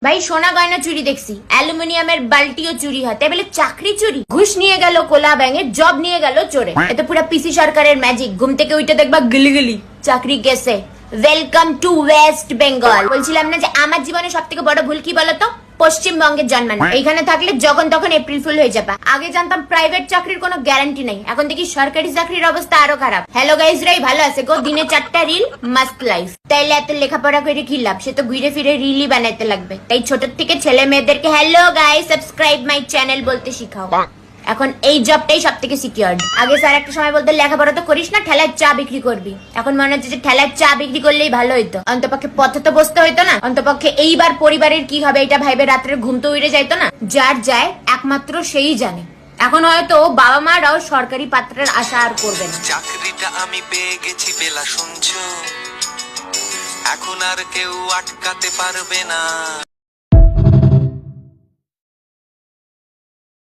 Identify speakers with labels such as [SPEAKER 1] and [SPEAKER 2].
[SPEAKER 1] ভাই সোনা গয়না চুরি দেখছি, অ্যালুমিনিয়ামের বালতিও চুরি হয়, তাই বলে চাকরি চুরি? ঘুষ নিয়ে গেল কোলা ব্যাঙে, জব নিয়ে গেল চোরে। এত পুরো পিসি সরকারের ম্যাজিক। ঘুম থেকে উঠে দেখবা গিলি গিলি চাকরি গেছে। Welcome to West Bengal. বলছিলাম না যে আমার জীবনে সব থেকে বড় ভুল কি বলতো? পশ্চিমবঙ্গের জন্মানো। এইখানে থাকলে যখন তখন এপ্রিল ফুল হয়ে যাবে। আগে জানতাম প্রাইভেট চাকরির কোনো গ্যারান্টি নাই, এখন দেখি সরকারি চাকরির অবস্থা আরো খারাপ। হ্যালো গাইজ, রাই ভালো আছে গো? দিনে 4টা রিল, মাস্ট লাইফ। তাইলে এত লেখাপড়া করে কি লাভ? সে তো ঘুরে ফিরে রিলই বানাইতে লাগবে। তাই ছোট থেকে ছেলে মেয়েদেরকে hello guys, subscribe my channel বলতে শিখাও। এখন এই জবটাই সব থেকে সিকিউরড। আগে স্যার একটা সময় বলতো লেখাপড়া তো করিস না, ঠেলার চা বিক্রি করবি। এখন মনে হচ্ছে যে ঠেলার চা বিক্রি করলেই ভালো হইতো, অন্তপক্ষে পথে তো বসতে হইতো না। অন্তপক্ষে এইবার পরিবারের কি হবে এটা ভাইবে রাত্রে ঘুম তো উড়ে যাইতো না। যার যায় একমাত্র সেই জানে। এখন হয়তো বাবা মারাও সরকারি পাত্রের আশা আর করবে না।
[SPEAKER 2] চাকরিটা আমি পেয়ে গেছি বেলা, শুনছো? এখন আর কেউ আটকাতে পারবে না।